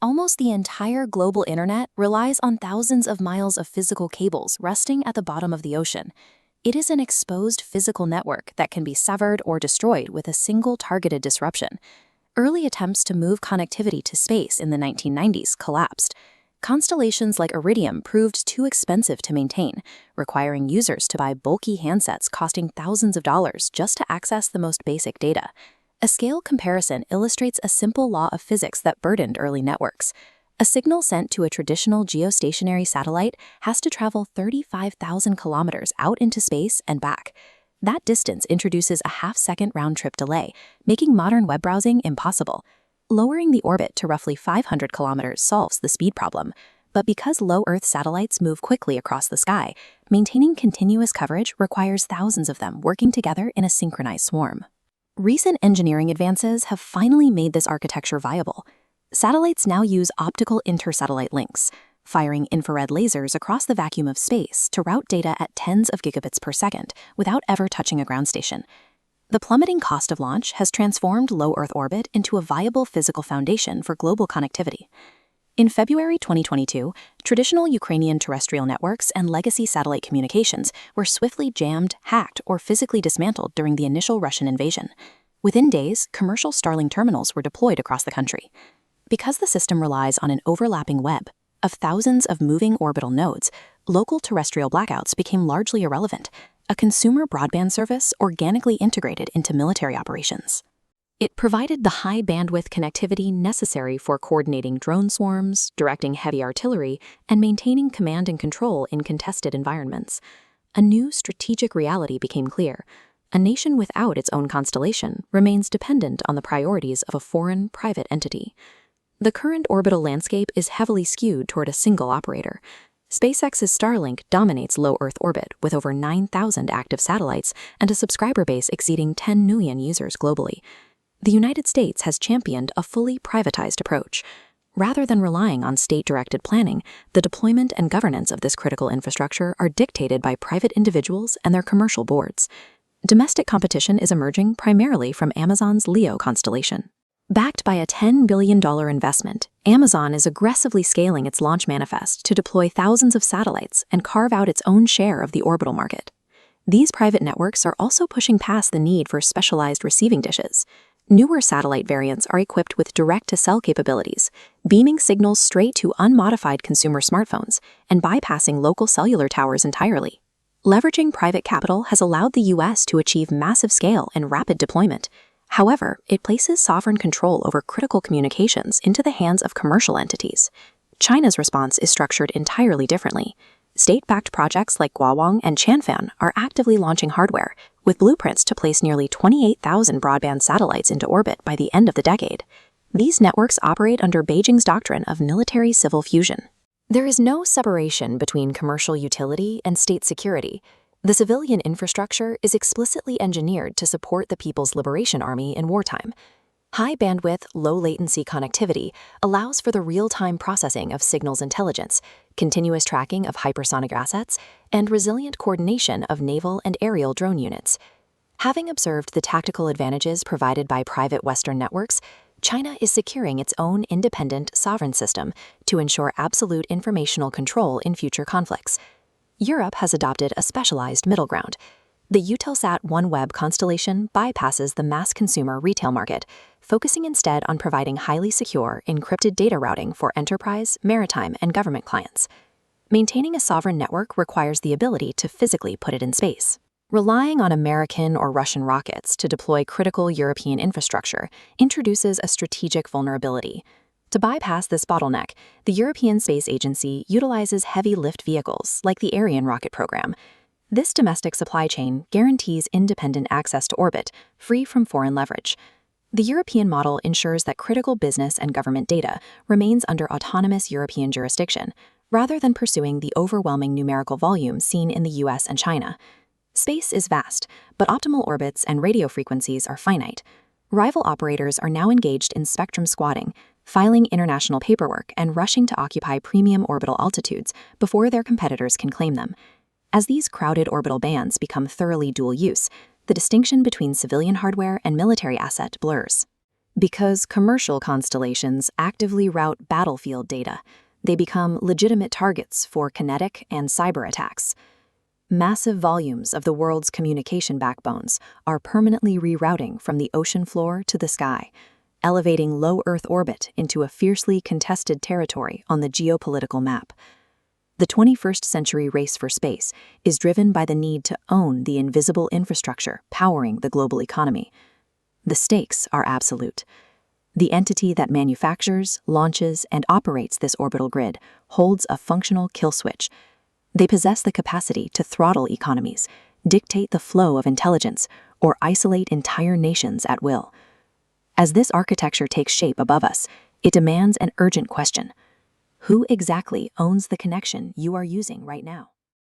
Almost the entire global internet relies on thousands of miles of physical cables resting at the bottom of the ocean. It is an exposed physical network that can be severed or destroyed with a single targeted disruption. Early attempts to move connectivity to space in the 1990s collapsed. Constellations like Iridium proved too expensive to maintain, requiring users to buy bulky handsets costing thousands of dollars just to access the most basic data. A scale comparison illustrates a simple law of physics that burdened early networks. A signal sent to a traditional geostationary satellite has to travel 35,000 kilometers out into space and back. That distance introduces a half-second round-trip delay, making modern web browsing impossible. Lowering the orbit to roughly 500 kilometers solves the speed problem, but because low Earth satellites move quickly across the sky, maintaining continuous coverage requires thousands of them working together in a synchronized swarm. Recent engineering advances have finally made this architecture viable. Satellites now use optical intersatellite links, firing infrared lasers across the vacuum of space to route data at tens of gigabits per second without ever touching a ground station. The plummeting cost of launch has transformed low Earth orbit into a viable physical foundation for global connectivity. In February 2022, traditional Ukrainian terrestrial networks and legacy satellite communications were swiftly jammed, hacked, or physically dismantled during the initial Russian invasion. Within days, commercial Starlink terminals were deployed across the country. Because the system relies on an overlapping web of thousands of moving orbital nodes, local terrestrial blackouts became largely irrelevant. A consumer broadband service organically integrated into military operations. It provided the high-bandwidth connectivity necessary for coordinating drone swarms, directing heavy artillery, and maintaining command and control in contested environments. A new strategic reality became clear. A nation without its own constellation remains dependent on the priorities of a foreign, private entity. The current orbital landscape is heavily skewed toward a single operator. SpaceX's Starlink dominates low Earth orbit with over 9,000 active satellites and a subscriber base exceeding 10 million users globally. The United States has championed a fully privatized approach. Rather than relying on state-directed planning, the deployment and governance of this critical infrastructure are dictated by private individuals and their commercial boards. Domestic competition is emerging primarily from Amazon's LEO constellation. Backed by a $10 billion investment, Amazon is aggressively scaling its launch manifest to deploy thousands of satellites and carve out its own share of the orbital market. These private networks are also pushing past the need for specialized receiving dishes. Newer satellite variants are equipped with direct-to-cell capabilities, beaming signals straight to unmodified consumer smartphones and bypassing local cellular towers entirely. Leveraging private capital has allowed the U.S. to achieve massive scale and rapid deployment. However, it places sovereign control over critical communications into the hands of commercial entities. China's response is structured entirely differently. State-backed projects like Guowang and Chanfan are actively launching hardware, with blueprints to place nearly 28,000 broadband satellites into orbit by the end of the decade. These networks operate under Beijing's doctrine of military-civil fusion. There is no separation between commercial utility and state security. The civilian infrastructure is explicitly engineered to support the People's Liberation Army in wartime. High-bandwidth, low-latency connectivity allows for the real-time processing of signals intelligence, continuous tracking of hypersonic assets, and resilient coordination of naval and aerial drone units. Having observed the tactical advantages provided by private Western networks, China is securing its own independent, sovereign system to ensure absolute informational control in future conflicts. Europe has adopted a specialized middle ground. The Eutelsat OneWeb constellation bypasses the mass consumer retail market, focusing instead on providing highly secure, encrypted data routing for enterprise, maritime, and government clients. Maintaining a sovereign network requires the ability to physically put it in space. Relying on American or Russian rockets to deploy critical European infrastructure introduces a strategic vulnerability. To bypass this bottleneck, the European Space Agency utilizes heavy lift vehicles like the Ariane rocket program. This domestic supply chain guarantees independent access to orbit, free from foreign leverage. The European model ensures that critical business and government data remains under autonomous European jurisdiction, rather than pursuing the overwhelming numerical volume seen in the US and China. Space is vast, but optimal orbits and radio frequencies are finite. Rival operators are now engaged in spectrum squatting, filing international paperwork and rushing to occupy premium orbital altitudes before their competitors can claim them. As these crowded orbital bands become thoroughly dual-use, the distinction between civilian hardware and military asset blurs. Because commercial constellations actively route battlefield data, they become legitimate targets for kinetic and cyber attacks. Massive volumes of the world's communication backbones are permanently rerouting from the ocean floor to the sky, elevating low Earth orbit into a fiercely contested territory on the geopolitical map. The 21st century race for space is driven by the need to own the invisible infrastructure powering the global economy. The stakes are absolute. The entity that manufactures, launches, and operates this orbital grid holds a functional kill switch. They possess the capacity to throttle economies, dictate the flow of intelligence, or isolate entire nations at will. As this architecture takes shape above us, it demands an urgent question. Who exactly owns the connection you are using right now?